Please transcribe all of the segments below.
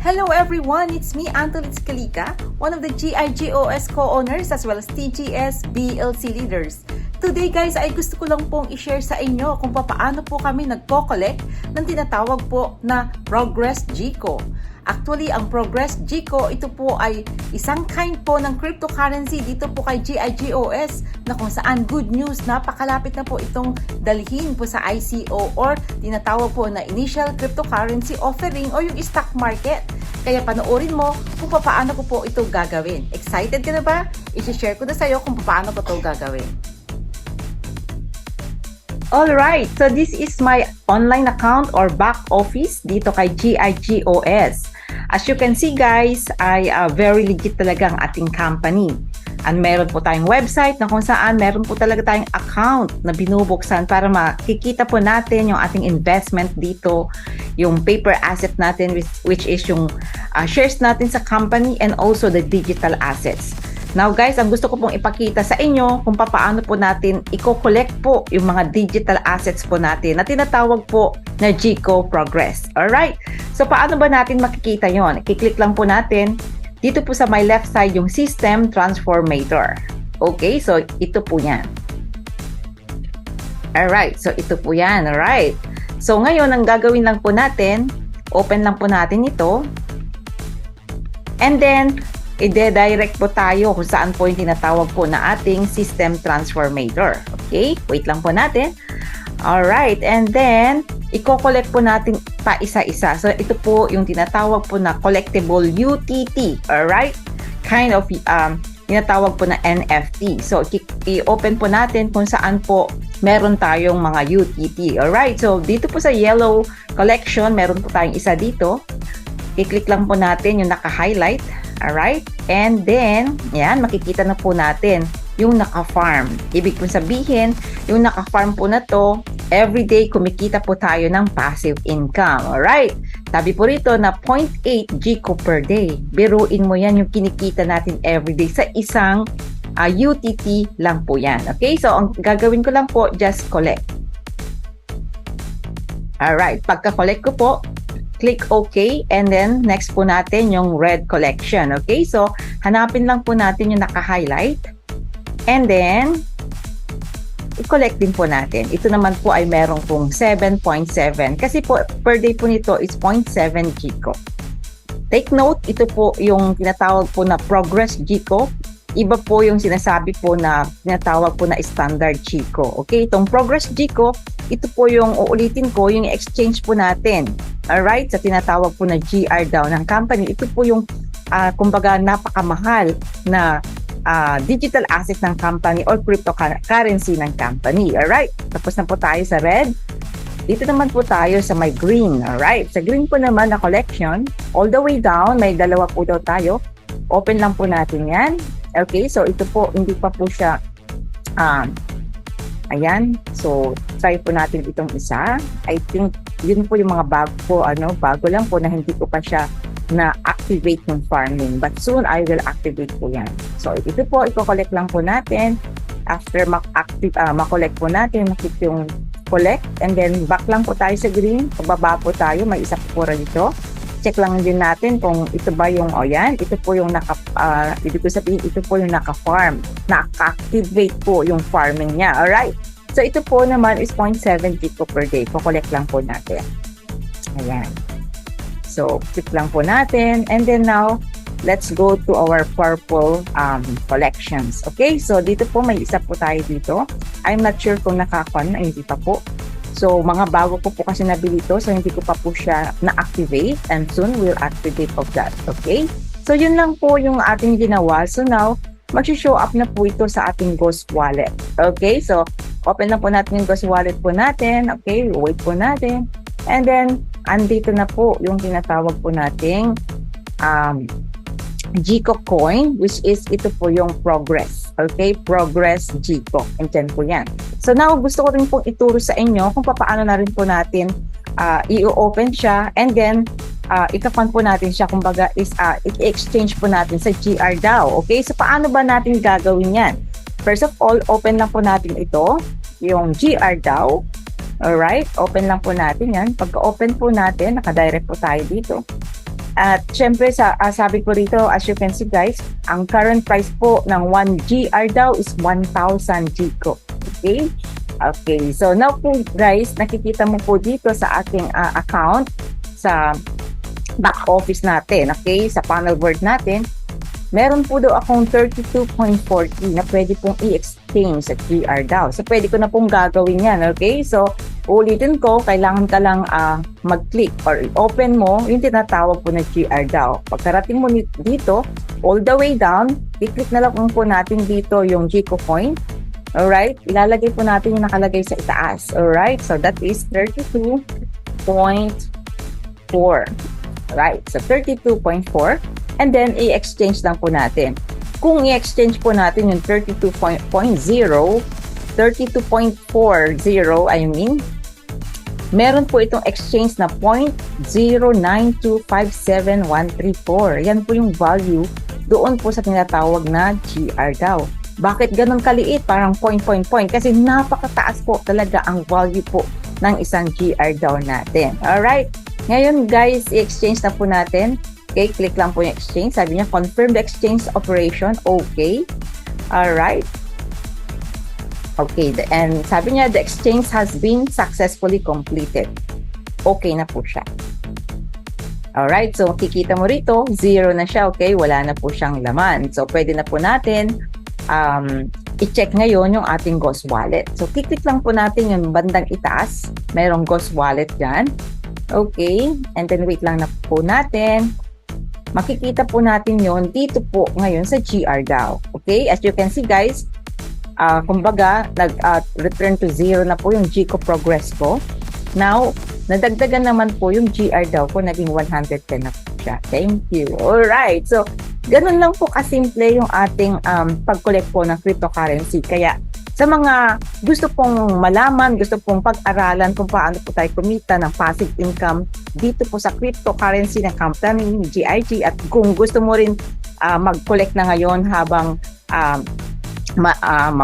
Hello everyone, it's me, Antolit Scalica, one of the GIGOS co-owners as well as TGS BLC leaders. Today guys ay gusto ko lang pong i-share sa inyo kung paano po kami nagko-collect ng tinatawag po na Progress GCO. Actually, ang Progress GCO, ito po ay isang kind po ng cryptocurrency dito po kay GIGOS na kung saan good news, napakalapit na po itong dalhin po sa ICO or tinatawag po na Initial Cryptocurrency Offering o yung stock market. Kaya panoorin mo kung paano ko po ito gagawin. Excited ka na ba? I-share ko na sa'yo kung paano ko ito gagawin. Alright, so this is my online account or back office dito kay GIGOS. As you can see guys, ay very legit talaga ang ating company. And meron po tayong website na kung saan meron po talaga tayong account na binubuksan para makikita po natin yung ating investment dito, yung paper asset natin which is yung shares natin sa company and also the digital assets. Now guys, ang gusto ko pong ipakita sa inyo kung paano po natin i-collect po yung mga digital assets po natin na tinatawag po na GCO Progress. Alright? So paano ba natin makikita yon? I-click lang po natin dito po sa my left side yung System Transformator. Okay? So ito po yan. Alright. So ito po yan. Alright. So ngayon, ang gagawin lang po natin, open lang po natin ito. And then, i-direct po tayo kung saan po yung tinatawag po na ating System Transformator. Okay? Wait lang po natin. Alright. And then, i-collect po natin pa isa-isa. So, ito po yung tinatawag po na collectible UTT. Alright? Kind of tinatawag po na NFT. So, i-open po natin kung saan po meron tayong mga UTT. Alright? So, dito po sa yellow collection, meron po tayong isa dito. I-click lang po natin yung naka-highlight. Alright? And then, yan, makikita na po natin yung naka-farm. Ibig po sabihin, yung naka-farm po na to, everyday kumikita po tayo ng passive income. Alright? Sabi po rito na 0.8 GCO per day. Biruin mo yan yung kinikita natin everyday sa isang UTT lang po yan. Okay? So, ang gagawin ko lang po, just collect. Alright. Pagka-collect ko po, click OK, and then next po natin yung red collection. Okay, so hanapin lang po natin yung naka-highlight and then i-collect din po natin. Ito naman po ay meron pong 7.7 kasi po per day po nito is 0.7 GCO. Take note, ito po yung tinatawag po na Progress GCO. Iba po yung sinasabi po na tinatawag po na standard GCO. Okay, itong Progress GCO, ito po yung uulitin ko, yung exchange po natin. Alright, sa tinatawag po na GR ng company. Ito po yung kumbaga napakamahal na digital asset ng company or cryptocurrency ng company. Alright, tapos na po tayo sa red. Dito naman po tayo sa may green. Alright, sa green po naman na collection, all the way down, may dalawa po daw tayo. Open lang po natin yan. Okay, so ito po, hindi pa po siya ayan, so try po natin itong isa. I think yun po yung mga bago lang po na hindi ko pa siya na-activate yung farming. But soon, I will activate po yan. So ito po, i-collect lang po natin. After ma-collect po natin, makik yung collect. And then back lang po tayo sa green. Pababa po tayo, may isa po dito. Check lang din natin kung ito ba yung, yan, ito po yung ibig ko sabihin, ito po yung naka-farm. Naka-activate po yung farming niya. Alright? So, ito po naman is 0.7 GCO per day. Kukolect lang po natin. Ayan. So, click lang po natin. And then now, let's go to our purple collections. Okay? So, dito po, may isa po tayo dito. I'm not sure kung hindi pa po. So, mga bago ko po kasi nabili ito. So, hindi ko pa po siya na-activate. And soon, we'll activate of that. Okay? So, yun lang po yung ating ginawa. So, now, mag-show up na po ito sa ating Ghost Wallet. Okay? So, open na po natin yung Ghost Wallet po natin. Okay? Wait po natin. And then, andito na po yung tinatawag po nating GCO coin, which is ito po yung Progress. Okay? Progress GCO. And then po yan. So now, gusto ko rin pong ituro sa inyo kung paano na rin po natin i-open siya and then ika-fund po natin siya. Kumbaga is i-exchange po natin sa GRDAO. Okay? So paano ba natin gagawin yan? First of all, open lang po natin ito, yung GRDAO. Alright? Open lang po natin yan. Pagka-open po natin, naka-direct po tayo dito. At syempre, sabi ko rito, as you can see guys, ang current price po ng 1 GR daw is 1,000 GCO. Okay? Okay, so now po guys, nakikita mo po dito sa aking account, sa back office natin, okay, sa panel board natin, meron po daw akong 32.40 na pwede pong i-exchange sa GR daw. So, pwede ko na pong gagawin yan, okay? So, ulitin ko, kailangan ka lang mag-click or open mo yung tinatawag po na GR daw. Pagkarating mo dito, all the way down, i-click na lang po natin dito yung GCO coin. Alright? Ilalagay po natin yung nakalagay sa itaas. Alright? So, that is 32.4. Right? So, 32.4. And then, i-exchange lang po natin. Kung i-exchange po natin yung 32.0, 32.40, I mean, meron po itong exchange na 0.09257,134. Yan po yung value doon po sa tinatawag na GR daw. Bakit ganun kaliit? Parang point. Kasi napakataas po talaga ang value po ng isang GR daw natin. Alright? Ngayon guys, i-exchange na po natin. Okay, click lang po yung exchange. Sabi niya, confirm the exchange operation. Okay. Alright. Okay, and sabi niya, the exchange has been successfully completed. Okay na po siya. Alright, so kikita mo rito, 0 na siya, okay? Wala na po siyang laman. So, pwede na po natin i-check ngayon yung ating Ghost Wallet. So, kiklik lang po natin yung bandang itaas. Mayroong Ghost Wallet dyan. Okay, and then wait lang na po natin. Makikita po natin yon dito po ngayon sa GR daw. Okay, as you can see guys, kumbaga, nag-return to 0 na po yung GCO progress ko. Now, nadagdagan naman po yung GR daw ko, naging 110 na po siya. Thank you. Alright, so, ganun lang po kasimple yung ating pag-collect po ng cryptocurrency. Kaya, sa mga gusto pong malaman, gusto pong pag-aralan kung paano po tayo kumita ng passive income dito po sa cryptocurrency ng company ni GIG, at kung gusto mo rin mag-collect na ngayon habang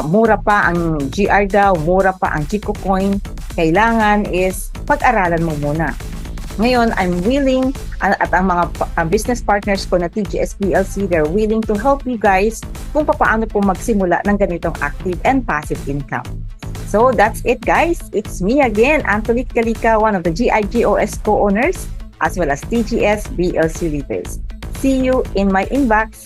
mura pa ang GR daw, mura pa ang GCO coin, kailangan is pag-aralan mo muna. Ngayon, I'm willing, at ang mga business partners ko na TGS PLC, they're willing to help you guys kung paano po magsimula ng ganitong active and passive income. So, that's it guys. It's me again, Antoinette Calica, one of the GIGOS co-owners, as well as TGS PLC leaders. See you in my inbox.